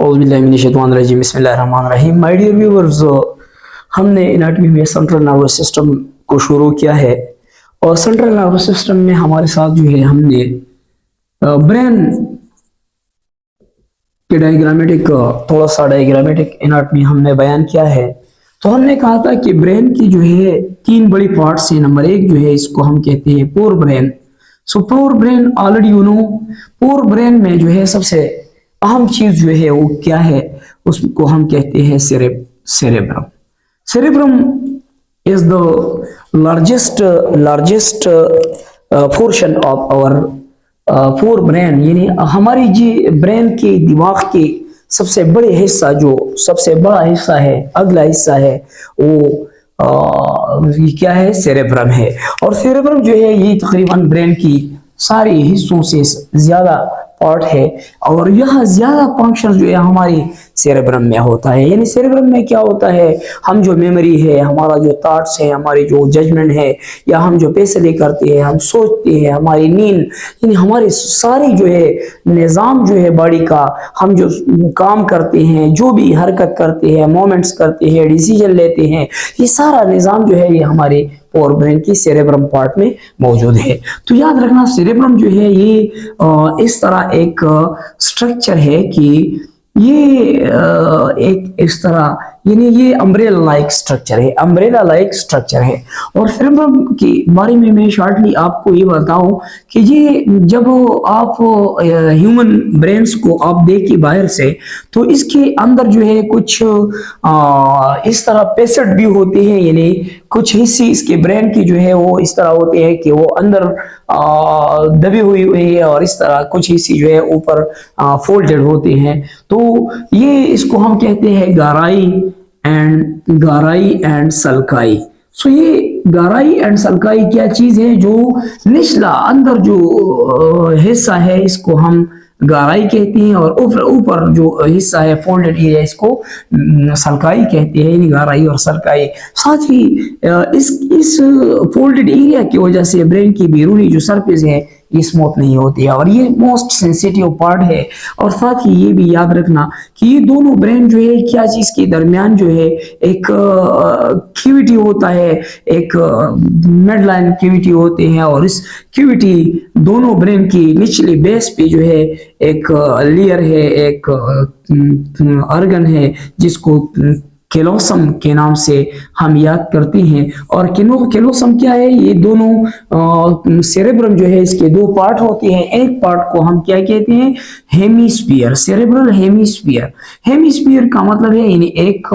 बिस्मिल्लाहिर्रहमानिर्रहीम। My dear viewers, हमने anatomy में सेंट्रल नर्वस सिस्टम को शुरू किया है और सेंट्रल नर्वस सिस्टम में हमारे साथ जो है हमने ब्रेन के डायग्रामेटिक थोड़ा सा डायग्रामेटिक एनाटॉमी हमने बयान किया है। तो हमने कहा था कि ब्रेन की जो है तीन बड़ी पार्ट्स हैं। नंबर एक जो है इसको हम कहते हैं forebrain. So forebrain already you know, forebrain में जो है सबसे अहम चीज जो है वो क्या है, उसको हम कहते हैं cerebrum. Cerebrum is the largest portion of our forebrain, यानी हमारी जी ब्रेन के दिमाग के सबसे बड़े हिस्सा, जो सबसे बड़ा हिस्सा है, अगला हिस्सा है वो ये क्या है, सेरेब्रम है। और सेरेब्रम जो है ये तकरीबन ब्रेन की सारे हिस्सों से ज्यादा पार्ट है और यह ज्यादा फंक्शन जो है हमारी सेरेब्रम में होता है। यानी सेरेब्रम में क्या होता है, हम जो मेमोरी है, हमारा जो थॉट्स है, हमारी जो जजमेंट है, या हम जो फैसले करते हैं, हम सोचते हैं, हमारी नींद, यानी हमारी सारी जो है निज़ाम जो है बॉडी का, हम जो काम करते हैं, जो भी हरकत करते हैं, मोमेंट्स करते हैं, डिसीजन लेते हैं, ये सारा निज़ाम जो है ये हमारे और ब्रेन की सेरेब्रम पार्ट में मौजूद है। तो याद रखना, सेरेब्रम जो है ये इस तरह एक स्ट्रक्चर है कि ये एक इस तरह, यानी ये अम्ब्रेला लाइक स्ट्रक्चर है, अम्ब्रेला लाइक स्ट्रक्चर है। और सेरेब्रम के बारे में मैं शॉर्टली आपको ये बताऊं कि ये जब आप ह्यूमन ब्रेन्स को आप देखिए बाहर से, तो इसके अंदर जो है कुछ इस तरह पेसेट भी होते हैं, यानी कुछ हिस्से इसके ब्रेन की जो है वो इस तरह होते हैं कि वो अंदर दबी हुई है और इस तरह कुछ हिस्से जो है ऊपर फोल्डेड होते हैं। तो ये इसको हम कहते हैं गाराई एंड सल्काई। सो ये गाराई एंड सल्काई क्या चीज है, जो निचला अंदर जो हिस्सा है इसको हम गाराई कहते हैं और ऊपर जो हिस्सा है फोल्डेड एरिया इसको सल्काई कहते हैं, यानी गाराई और सल्काई। साथ ही इस फोल्डेड एरिया की वजह से ब्रेन की बैरूनी जो सरफेस है ये स्मूथ नहीं होती है और ये मोस्ट सेंसिटिव पार्ट है। और साथ ही ये भी याद रखना कि ये दोनों ब्रेन जो है क्या चीज के दरमियान जो है एक क्यूविटी होता है, एक मिडलाइन क्यूविटी होते हैं, और इस क्यूविटी दोनों ब्रेन की निचले बेस पे जो है एक लेयर है, एक ऑर्गन है जिसको केलोसम के नाम से हम याद करते हैं। और केलोसम क्या है, ये दोनों सेरेब्रम जो है इसके दो पार्ट होते हैं। एक पार्ट को हम क्या कहते हैं, हेमिस्फीयर, सेरेब्रल हेमिस्फीयर। हेमिस्फीयर का मतलब है यानी एक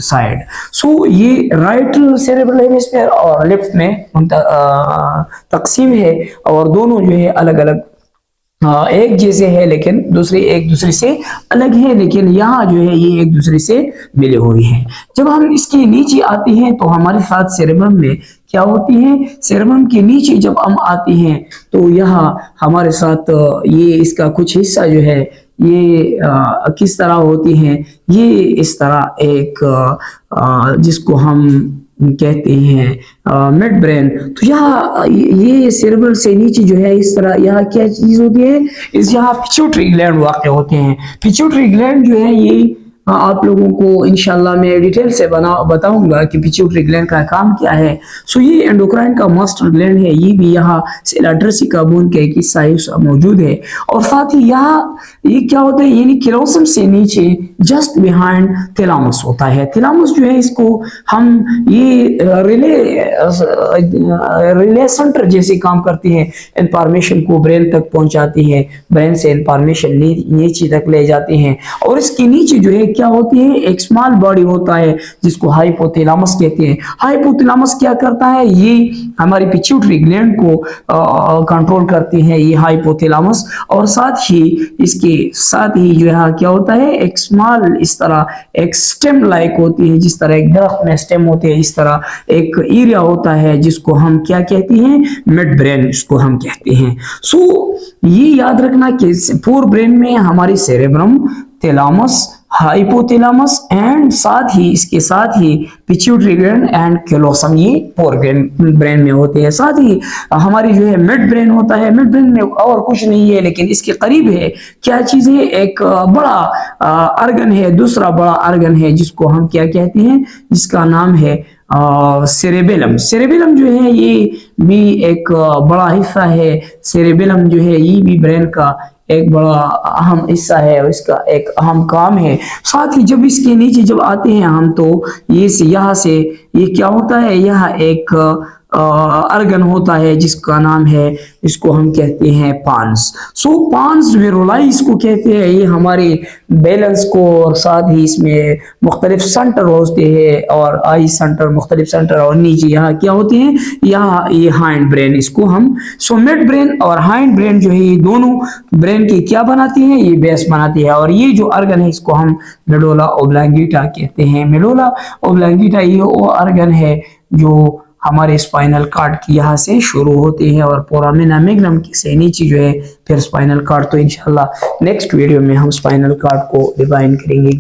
साइड। सो ये राइट सेरेब्रल हेमिस्फीयर और लेफ्ट में तकसीम है और दोनों जो है अलग अलग एक जैसे है लेकिन दूसरे एक दूसरे से अलग है, लेकिन यहाँ जो है ये एक दूसरे से मिले हुए हैं। जब हम इसके नीचे आते हैं तो हमारे साथ सेरेब्रम में क्या होती है, सेरेब्रम के नीचे जब हम आते हैं तो यहाँ हमारे साथ ये इसका कुछ हिस्सा जो है ये किस तरह होती है, ये इस तरह एक जिसको हम कहते हैं मिड ब्रेन। तो यहाँ ये सेरेब्रल से नीचे जो है इस तरह यहाँ क्या चीज होती है, इस यहाँ पिट्यूटरी ग्लैंड वाक़ होते हैं। पिट्यूटरी ग्लैंड जो है ये आप लोगों को इंशाल्लाह मैं डिटेल से बताऊंगा कि पिट्यूटरी ग्लैंड का काम क्या है। सो ये एंडोक्राइन का मास्टर ग्लैंड है, ये भी यहाँ सेलाड्रेसिका बोन के एक हिस्सा मौजूद है। और साथ ही यहाँ ये क्या होता है, यानी केलोसम से नीचे जस्ट बिहाइंड थैलामस होता है। थैलामस जो है इसको हम ये रिले सेंटर जैसे काम करते हैं, इंफॉर्मेशन को ब्रेन तक पहुंचाते हैं, ब्रेन से इंफॉर्मेशन नीचे तक ले जाते हैं। और इसके नीचे जो है क्या होती है, एक स्मॉल बॉडी होता है जिसको हाइपोथैलेमस कहते हैं। हाइपोथैलेमस क्या करता है, ये हमारी पिट्यूटरी ग्लैंड को कंट्रोल करती है ये हाइपोथैलेमस। और साथ ही इसके साथ ही जो है क्या होता है, एक स्मॉल इस तरह एक स्टेम लाइक होती है, जिस तरह एक दरख्त में स्टेम होते हैं इस तरह एक एरिया होता है जिसको हम क्या कहते हैं, मिड ब्रेन इसको हम कहते हैं। सो ये याद रखना कि फोर ब्रेन में हमारी सेरेब्रम, थैलामस, हाइपोथैलेमस एंड साथ ही इसके साथ ही पिट्यूटरी ग्लैंड एंड कैलोसम, ये फोर ब्रेन में होते हैं। साथ ही हमारी जो है मिड ब्रेन होता है, मिड ब्रेन में और कुछ नहीं है लेकिन इसके करीब है क्या चीज है, एक बड़ा अर्गन है, दूसरा बड़ा अर्गन है जिसको हम क्या कहते हैं, जिसका नाम है सेरेबेलम। सेरेबेलम जो है ये भी एक बड़ा हिस्सा है। सेरेबेलम जो है ये भी ब्रेन का एक बड़ा अहम हिस्सा है और इसका एक अहम काम है। साथ ही जब इसके नीचे जब आते हैं हम तो ये से यहाँ से ये क्या होता है, यह एक अर्गन होता है जिसका नाम है, इसको हम कहते हैं पांस। सो पांस वेरोलाई इसको कहते हैं। ये हमारे बैलेंस को और साथ ही इसमें मुख्तलिफ सेंटर होते हैं और आई सेंटर, मुख्तलिफ सेंटर, और नीचे यहाँ क्या होते हैं, यहाँ ये हाइंड ब्रेन, इसको हम सो मिड ब्रेन और हाइंड ब्रेन जो है ये दोनों ब्रेन की क्या बनाती हैं, ये बेस बनाती है। और ये जो अर्गन है इसको हम मेडुला ओब्लांगेटा कहते हैं। मेडुला ओब्लांगेटा ये वो अर्गन है जो हमारे स्पाइनल कार्ड की यहाँ से शुरू होते हैं और फोरामिना मैग्नम से नीचे जो है फिर स्पाइनल कार्ड। तो इंशाल्लाह नेक्स्ट वीडियो में हम स्पाइनल कार्ड को डिफाइन करेंगे।